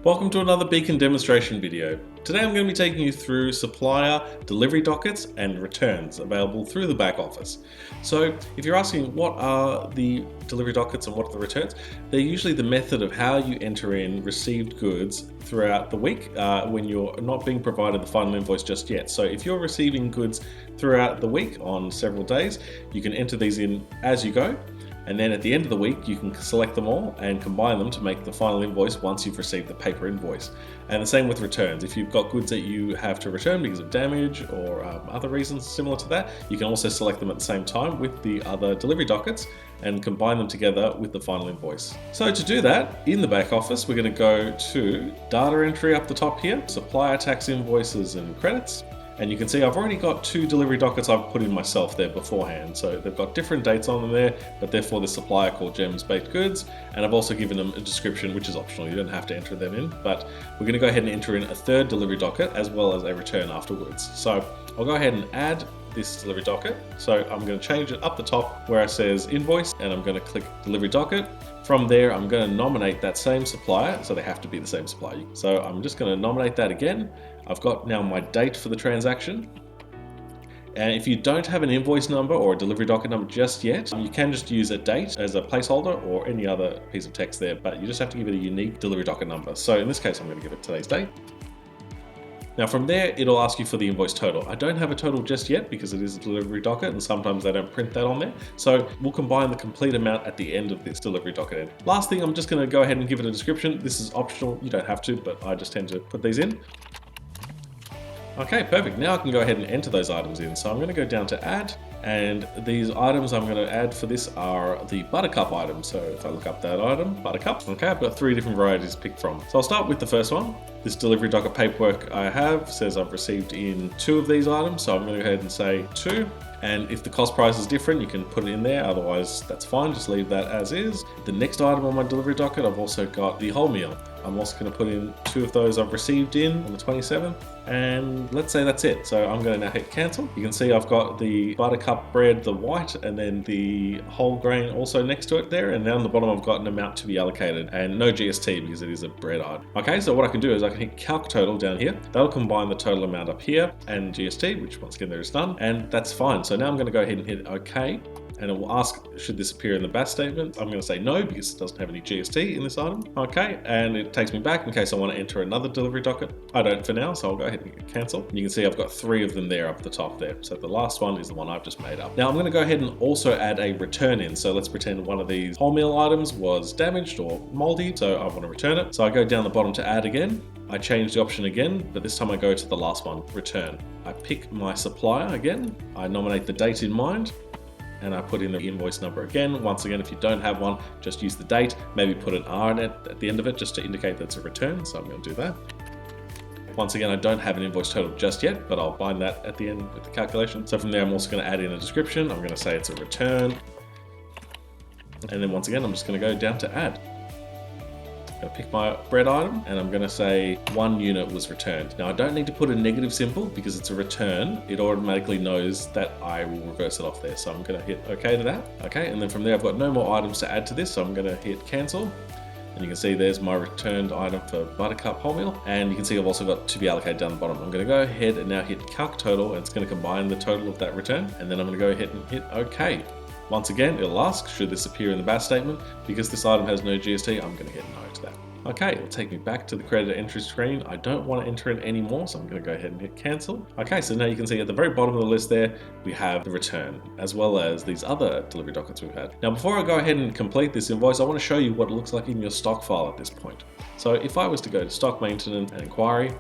Welcome to another Beacon demonstration video. Today I'm going to be taking you through supplier delivery dockets and returns available through the back office. So if you're asking what are the delivery dockets and what are the returns, they're usually the method of how you enter in received goods throughout the week when you're not being provided the final invoice just yet. So if you're receiving goods throughout the week on several days, you can enter these in as you go. And then at the end of the week, you can select them all and combine them to make the final invoice once you've received the paper invoice. And the same with returns. If you've got goods that you have to return because of damage or other reasons similar to that, you can also select them at the same time with the other delivery dockets and combine them together with the final invoice. So to do that, in the back office, we're going to go to data entry up the top here, supplier tax invoices and credits. And you can see I've already got two delivery dockets I've put in myself there beforehand. So they've got different dates on them there, but they're for the supplier called Gems Baked Goods. And I've also given them a description, which is optional. You don't have to enter them in, but we're going to go ahead and enter in a third delivery docket as well as a return afterwards. So I'll go ahead and add this delivery docket. So I'm going to change it up the top where it says invoice, and I'm going to click delivery docket. From there, I'm going to nominate that same supplier, so they have to be the same supplier. So I'm just going to nominate that again. I've got now my date for the transaction. And if you don't have an invoice number or a delivery docket number just yet, you can just use a date as a placeholder or any other piece of text there, but you just have to give it a unique delivery docket number. So in this case, I'm going to give it today's date. Now from there, it'll ask you for the invoice total. I don't have a total just yet because it is a delivery docket and sometimes they don't print that on there. So we'll combine the complete amount at the end of this delivery docket. Last thing, I'm just going to go ahead and give it a description. This is optional, you don't have to, but I just tend to put these in. Okay, perfect. Now I can go ahead and enter those items in. So I'm going to go down to add, and these items I'm going to add for this are the buttercup items. So if I look up that item, buttercup, okay, I've got three different varieties to pick from. So I'll start with the first one. This delivery docket paperwork I have says I've received in 2 of these items. So I'm going to go ahead and say 2. And if the cost price is different, you can put it in there. Otherwise, that's fine. Just leave that as is. The next item on my delivery docket, I've also got the whole meal. I'm also going to put in 2 of those I've received in on the 27th. And let's say that's it. So I'm going to now hit cancel. You can see I've got the buttercup bread, the white, and then the whole grain also next to it there. And down the bottom, I've got an amount to be allocated and no GST because it is a bread item. Okay, so what I can do is I can hit calc total down here. That'll combine the total amount up here and GST, which once again there is none. And that's fine. So now I'm going to go ahead and hit OK. And it will ask, should this appear in the BAS statement? I'm going to say no, because it doesn't have any GST in this item. Okay, and it takes me back in case I want to enter another delivery docket. I don't for now, so I'll go ahead and cancel. And you can see I've got 3 of them there up the top there. So the last one is the one I've just made up. Now I'm going to go ahead and also add a return in. So let's pretend one of these wholemeal items was damaged or moldy, so I want to return it. So I go down the bottom to add again. I change the option again, but this time I go to the last one, return. I pick my supplier again. I nominate the date in mind. And I put in the invoice number again. Once again, if you don't have one, just use the date, maybe put an R in it at the end of it just to indicate that it's a return. So I'm going to do that. Once again, I don't have an invoice total just yet, but I'll bind that at the end with the calculation. So from there, I'm also going to add in a description. I'm going to say it's a return. And then once again, I'm just going to go down to add. I'm going to pick my bread item and I'm going to say 1 unit was returned. Now I don't need to put a negative symbol because it's a return. It automatically knows that I will reverse it off there. So I'm going to hit OK to that. Okay, and then from there I've got no more items to add to this. So I'm going to hit cancel. And you can see there's my returned item for buttercup wholemeal. And you can see I've also got to be allocated down the bottom. I'm going to go ahead and now hit calc total, and it's going to combine the total of that return. And then I'm going to go ahead and hit OK. Once again, it'll ask, should this appear in the BAS statement? Because this item has no GST, I'm going to hit no to that. Okay, it'll take me back to the creditor entry screen. I don't want to enter it anymore, so I'm going to go ahead and hit cancel. Okay, so now you can see at the very bottom of the list there, we have the return, as well as these other delivery dockets we've had. Now, before I go ahead and complete this invoice, I want to show you what it looks like in your stock file at this point. So if I was to go to Stock Maintenance Enquiry,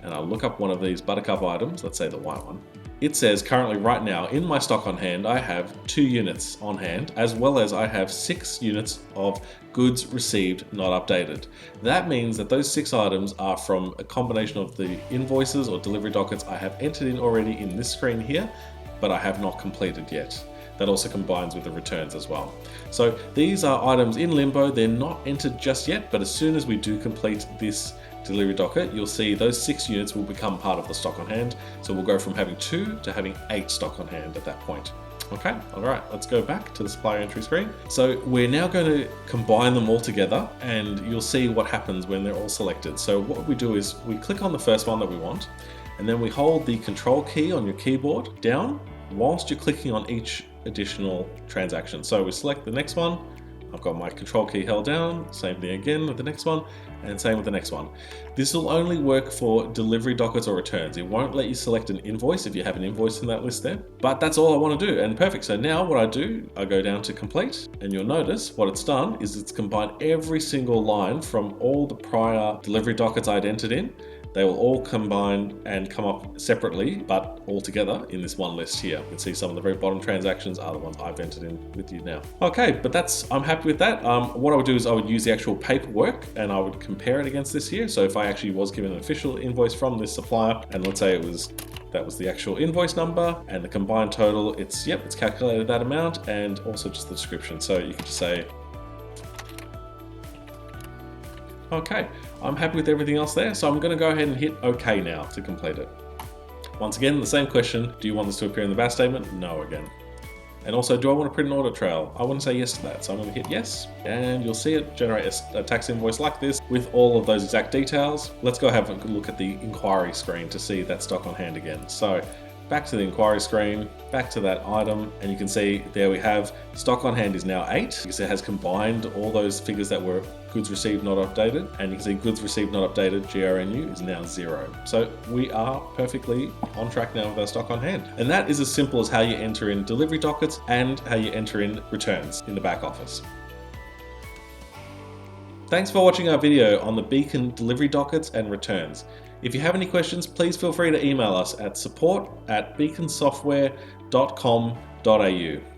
and I'll look up one of these buttercup items, let's say the white one, it says currently right now in my stock on hand, I have 2 units on hand, as well as I have 6 units of goods received not updated. That means that those 6 items are from a combination of the invoices or delivery dockets I have entered in already in this screen here, but I have not completed yet. That also combines with the returns as well. So these are items in limbo. They're not entered just yet, but as soon as we do complete this delivery docket, you'll see those 6 units will become part of the stock on hand. So we'll go from having 2 to having 8 stock on hand at that point. Okay, all right, let's go back to the supplier entry screen. So we're now going to combine them all together, and you'll see what happens when they're all selected. So what we do is we click on the first one that we want, and then we hold the control key on your keyboard down whilst you're clicking on each additional transaction. So we select the next one. I've got my control key held down, same thing again with the next one, and same with the next one. This will only work for delivery dockets or returns. It won't let you select an invoice if you have an invoice in that list there, but that's all I want to do, and perfect. So now what I do, I go down to complete, and you'll notice what it's done is it's combined every single line from all the prior delivery dockets I'd entered in. They will all combine and come up separately, but all together in this one list here. You can see some of the very bottom transactions are the ones I've entered in with you now. Okay, but I'm happy with that. What I would do is I would use the actual paperwork and I would compare it against this here. So if I actually was given an official invoice from this supplier, and let's say that was the actual invoice number and the combined total, it's calculated that amount, and also just the description. So you could just say, okay, I'm happy with everything else there, so I'm going to go ahead and hit OK now to complete it. Once again, the same question, do you want this to appear in the BAS statement? No again. And also, do I want to print an audit trail? I want to say yes to that, so I'm going to hit yes, and you'll see it generate a tax invoice like this with all of those exact details. Let's go have a look at the inquiry screen to see that stock on hand again. So back to the inquiry screen, back to that item, and you can see there we have stock on hand is now 8 because it has combined all those figures that were goods received not updated, and you can see goods received not updated GRNU is now 0. So we are perfectly on track now with our stock on hand. And that is as simple as how you enter in delivery dockets and how you enter in returns in the back office. Thanks for watching our video on the Beacon delivery dockets and returns. If you have any questions, please feel free to email us at support@beaconsoftware.com.au.